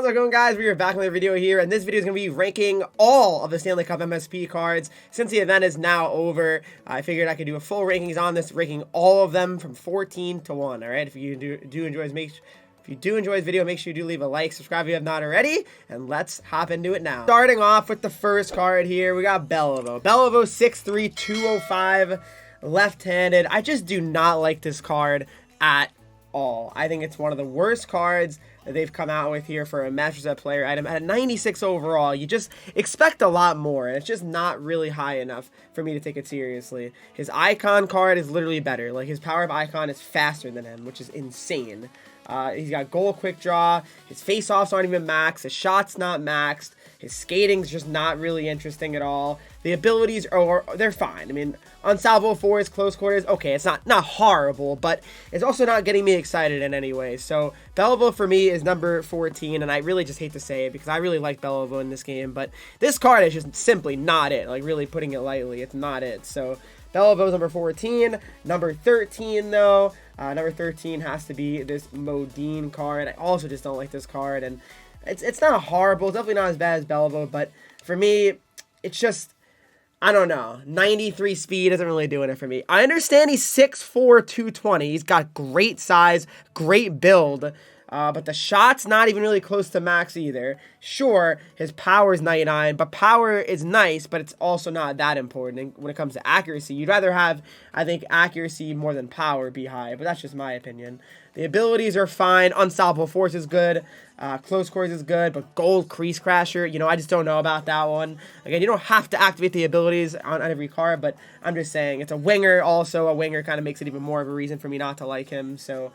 How's it going, guys? We are back with a video here, and this video is going to be ranking all of the Stanley Cup MSP cards. Since the event is now over, I figured I could do a full rankings on this, ranking all of them from 14 to 1, alright? If you do enjoy this video, make sure you do leave a like, subscribe if you have not already, and let's hop into it now. Starting off with the first card here, we got Beliveau. Beliveau 6'3", 205, left-handed. I just do not like this card at all. I think it's one of the worst cards that they've come out with here for a Master Set player item. At 96 overall, you just expect a lot more, and it's just not really high enough for me to take it seriously. His icon card is literally better. Like, his power of icon is faster than him, which is insane. He's got goal quick draw. His face-offs aren't even maxed. His shot's not maxed. His skating's just not really interesting at all. The abilities they're fine. I mean, unsalvable force, close quarters, okay, it's not horrible, but it's also not getting me excited in any way. So Beliveau for me is number 14, and I really just hate to say it because I really like Beliveau in this game, but this card is just simply not it. Like, really putting it lightly, it's not it. So Beliveu's number 14. Number 13, though, number 13 has to be this MODANO card. I also just don't like this card, and it's not horrible. It's definitely not as bad as Beliveau, but for me, it's just, I don't know. 93 speed isn't really doing it for me. I understand he's 6'4", 220. He's got great size, great build. But the shot's not even really close to max either. Sure, his power is 99, but power is nice, but it's also not that important. And when it comes to accuracy, you'd rather have, I think, accuracy more than power be high, but that's just my opinion. The abilities are fine. Unstoppable Force is good. Close quarters is good, but Gold Crease Crasher, you know, I just don't know about that one. Again, you don't have to activate the abilities on every card, but I'm just saying, it's a winger also. A winger kind of makes it even more of a reason for me not to like him, so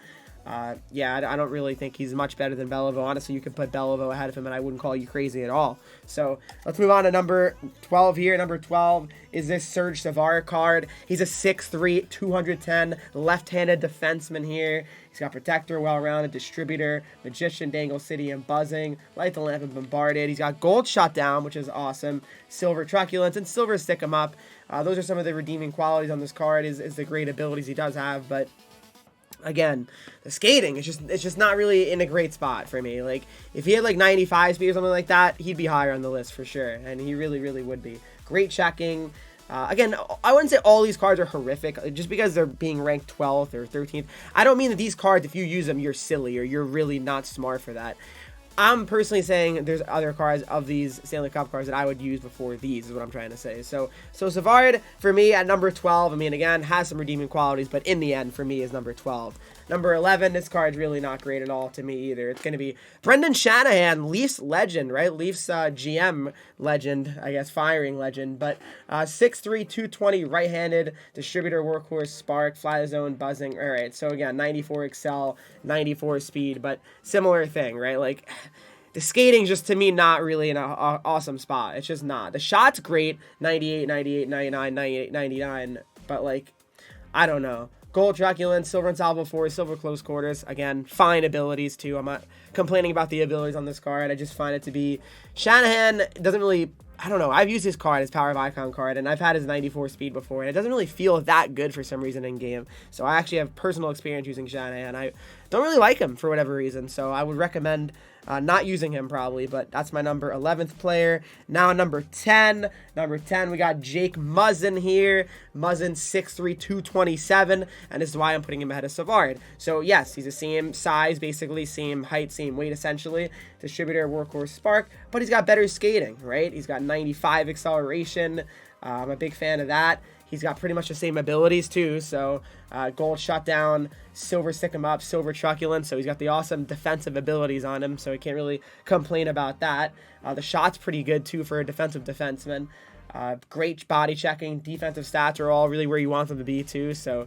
yeah, I don't really think he's much better than Beliveau. Honestly, you could put Beliveau ahead of him, and I wouldn't call you crazy at all. So let's move on to number 12 here. Number 12 is this SERGE SAVARD card. He's a 6'3", 210 left-handed defenseman here. He's got Protector, Well-Rounded, Distributor, Magician, Dangle City, and Buzzing. Light the Lamp and Bombarded. He's got Gold Shutdown, which is awesome. Silver Truculence and Silver Stick 'em Up. Those are some of the redeeming qualities on this card. Is the great abilities he does have, but again, the skating is just not really in a great spot for me. Like, if he had like 95 speed or something like that, he'd be higher on the list for sure, and he really would be. Great checking. Again, I wouldn't say all these cards are horrific just because they're being ranked 12th or 13th. I don't mean that these cards, if you use them, you're silly or you're really not smart for that. I'm personally saying there's other cards of these Stanley Cup cards that I would use before these, is what I'm trying to say. So SAVARD, for me, at number 12, I mean, again, has some redeeming qualities, but in the end, for me, is number 12. Number 11, this card's really not great at all to me either. It's going to be Brendan Shanahan, Leafs legend, right? Leafs GM legend, I guess, firing legend, but 6'3", 220 right-handed, distributor, workhorse, spark, fly the zone, buzzing. All right, so again, 94 excel, 94 speed, but similar thing, right? Like, the skating just, to me, not really in an awesome spot. It's just not. The shot's great, 98, 98, 99, 98, 99, but, like, I don't know. Gold Truculence, Silver Unsalvable Force, Silver Close Quarters. Again, fine abilities, too. I'm not complaining about the abilities on this card. I just find it to be... Shanahan doesn't really... I don't know. I've used his card, his Power of Icon card, and I've had his 94 speed before, and it doesn't really feel that good for some reason in game. So I actually have personal experience using Shanahan. I don't really like him for whatever reason, so I would recommend not using him probably, but that's my number 11th player. Now number 10. Number 10, we got Jake MUZZIN here. MUZZIN 6'3", 227, and this is why I'm putting him ahead of SAVARD. So yes, he's the same size, basically, same height, same weight, essentially. Distributor, workhorse, spark, but he's got better skating, right? He's got 95 acceleration. I'm a big fan of that. He's got pretty much the same abilities too, so Gold Shutdown, Silver Stick 'em Up, Silver Truculence, so he's got the awesome defensive abilities on him, so he can't really complain about that. The shot's pretty good too for a defensive defenseman. Great body checking, defensive stats are all really where you want them to be too, so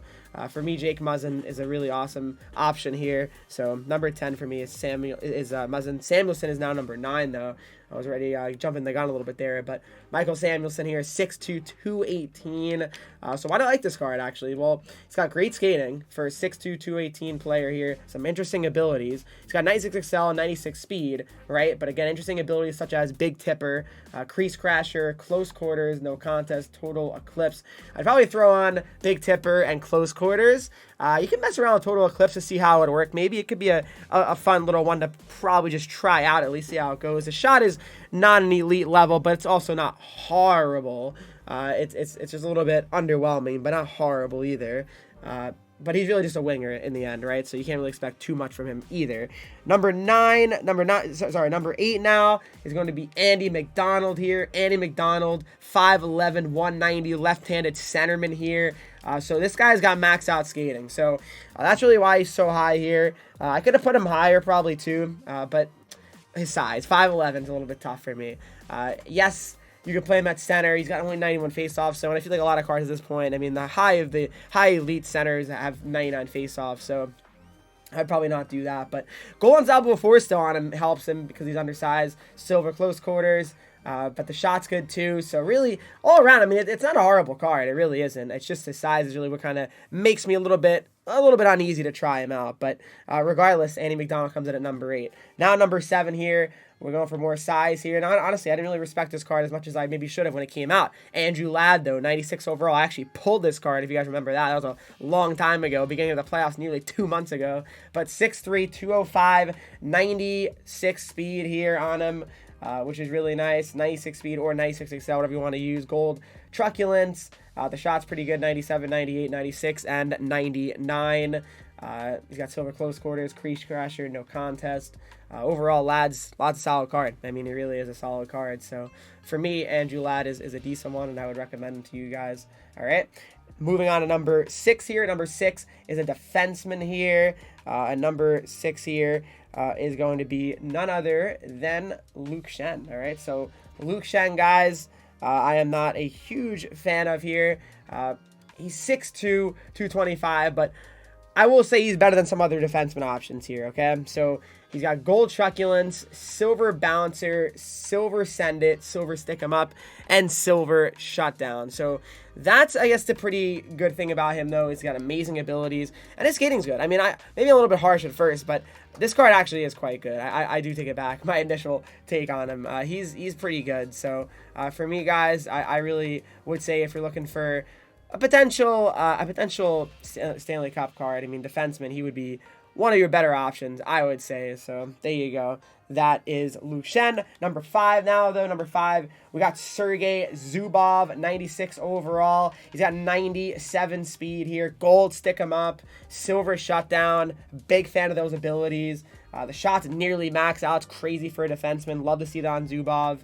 for me, Jake MUZZIN is a really awesome option here. So number 10 for me is MUZZIN. Samuelsson is now number 9 though. I was already jumping the gun a little bit there, but Michael Samuelsson here, 6'2", 218. So why do I like this card, actually? Well, he's got great skating for a 6'2", 218 player here. Some interesting abilities. He's got 96 excel and 96 speed, right? But again, interesting abilities such as Big Tipper, Crease Crasher, Close Quarters, No Contest, Total Eclipse. I'd probably throw on Big Tipper and Close Quarters quarters. You can mess around with total eclipse to see how it would work. Maybe it could be a fun little one to probably just try out, at least see how it goes. The shot is not an elite level, but it's also not horrible. It's just a little bit underwhelming, but not horrible either. But he's really just a winger in the end, right? So you can't really expect too much from him either. Number 8 now is going to be Andy McDonald here. Andy McDonald, 5'11", 190, left-handed centerman here. So this guy's got max out skating. So that's really why he's so high here. I could have put him higher probably too, but his size, 5'11", is a little bit tough for me. Yes, you can play him at center. He's got only 91 faceoffs, so and I feel like a lot of cards at this point, I mean, the high elite centers have 99 faceoffs, so I'd probably not do that. But goal unstoppable force still on him helps him because he's undersized. Silver close quarters, but the shot's good too. So really, all around, I mean, it's not a horrible card. It really isn't. It's just his size is really what kind of makes me a little bit uneasy to try him out. But regardless, Andy McDonald comes in at number 8. Now number 7 here. We're going for more size here. And honestly, I didn't really respect this card as much as I maybe should have when it came out. Andrew Ladd, though, 96 overall. I actually pulled this card, if you guys remember that. That was a long time ago, beginning of the playoffs, nearly 2 months ago. But 6'3", 205, 96 speed here on him, which is really nice. 96 speed or 96 excel, whatever you want to use. Gold truculence. The shot's pretty good, 97, 98, 96, and 99. He's got silver close quarters, crease crasher, no contest. Overall, Ladd's a solid card. I mean, he really is a solid card. So for me, Andrew Ladd is a decent one, and I would recommend him to you guys. All right. Moving on to number 6 here. Number 6 is a defenseman here. And number 6 here is going to be none other than Luke Schenn. All right. So Luke Schenn, guys, I am not a huge fan of here. He's 6'2", 225, but I will say he's better than some other defenseman options here, okay? So he's got gold truculence, silver bouncer, silver send it, silver stick him up, and silver shutdown. So that's, I guess, the pretty good thing about him, though. He's got amazing abilities, and his skating's good. I mean, maybe a little bit harsh at first, but this card actually is quite good. I do take it back, my initial take on him. He's pretty good. So for me, guys, I really would say if you're looking for a potential Stanley Cup card, I mean, defenseman, he would be one of your better options, I would say. So there you go. That is Luke Schenn. Number 5 now, though. Number 5, we got Sergei Zubov, 96 overall. He's got 97 speed here. Gold stick him up. Silver shutdown. Big fan of those abilities. The shot's nearly max out. It's crazy for a defenseman. Love to see that on Zubov.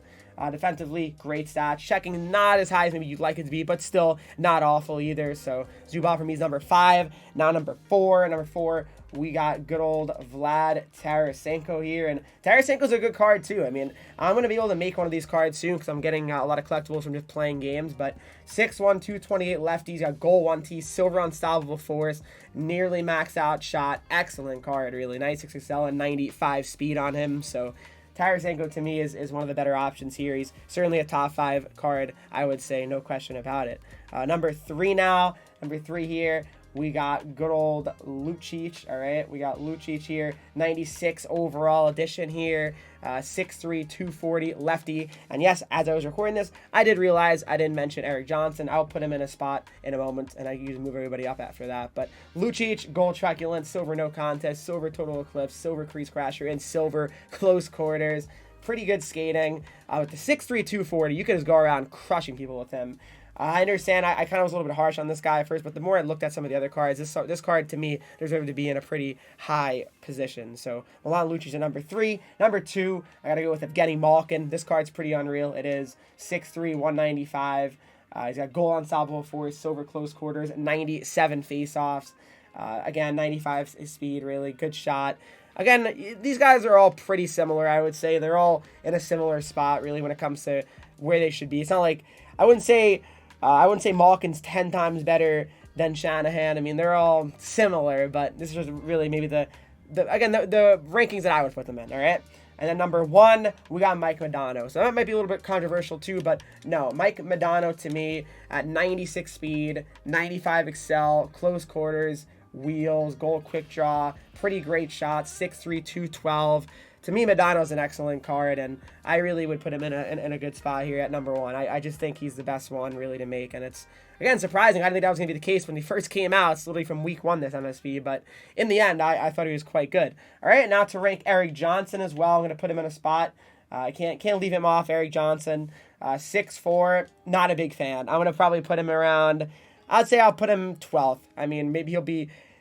Defensively, great stats. Checking not as high as maybe you'd like it to be, but still not awful either. So Zubov for me is number 5. Now number 4. Number 4, we got good old Vlad Tarasenko here. And Tarasenko's a good card too. I mean, I'm going to be able to make one of these cards soon because I'm getting a lot of collectibles from just playing games. But 6'1", 228 lefties. Got goal 1T, silver unstoppable force, nearly max out shot. Excellent card, really. 96 excel and 95 speed on him. So Tarasenko to me is one of the better options here. He's certainly a top 5 card, I would say, no question about it. Number 3 now. Number 3 here, we got good old LUCIC. All right, we got LUCIC here, 96 overall edition here, 6'3", 240 lefty. And yes, as I was recording this, I did realize I didn't mention Erik Johnson. I'll put him in a spot in a moment, and I can usually move everybody up after that. But LUCIC, gold truculence, silver no contest, silver total eclipse, silver crease crasher, and silver close quarters. Pretty good skating. With the 6'3", 240, you could just go around crushing people with him. I understand I kind of was a little bit harsh on this guy at first, but the more I looked at some of the other cards, this card to me deserved to be in a pretty high position. So Milan Lucic at number 3. Number 2, I got to go with Evgeny Malkin. This card's pretty unreal. It is 6'3", 195. He's got goal unstoppable force, silver close quarters, 97 faceoffs. Again, 95 speed, really good shot. Again, these guys are all pretty similar, I would say. They're all in a similar spot, really, when it comes to where they should be. It's not like, I wouldn't say Malkin's 10 times better than Shanahan. I mean, they're all similar, but this is really maybe the rankings that I would put them in, all right? And then number 1, we got Mike Modano. So that might be a little bit controversial too, but no, Mike Modano to me at 96 speed, 95 excel, close quarters, wheels, goal quick draw, pretty great shot, 6'3", 212. to me, MODANO is an excellent card, and I really would put him in a good spot here at number 1. I just think he's the best one really to make, and it's, again, surprising. I didn't think that was going to be the case when he first came out. It's literally from week 1, this MSP, but in the end, I thought he was quite good. All right, now to rank ERIK Johnson as well. I'm going to put him in a spot. I can't leave him off. ERIK Johnson, 6'4", not a big fan. I'm going to probably put him around, I'd say I'll put him 12th. I mean, maybe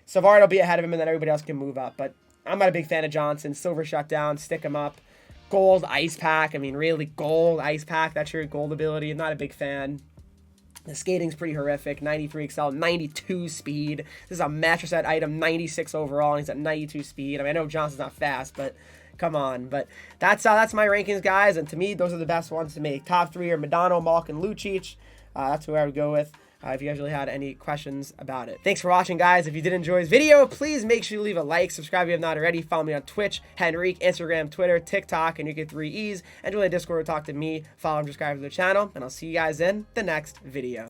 SAVARD will be ahead of him, and then everybody else can move up, but I'm not a big fan of Johnson. Silver Shutdown, stick him up. Gold Ice Pack, I mean, really, Gold Ice Pack, that's your gold ability. I'm not a big fan. The skating's pretty horrific. 93 Excel, 92 speed. This is a mattress set item, 96 overall, and he's at 92 speed. I mean, I know Johnson's not fast, but come on. But that's my rankings, guys, and to me, those are the best ones to make. Top 3 are MODANO, Malk, and LUCIC. That's who I would go with. If you guys really had any questions about it. Thanks for watching, guys. If you did enjoy this video, please make sure you leave a like, subscribe if you have not already, follow me on Twitch, Henreek, Instagram, Twitter, TikTok, and you get 3 E's, and join the Discord to talk to me, follow and subscribe to the channel, and I'll see you guys in the next video.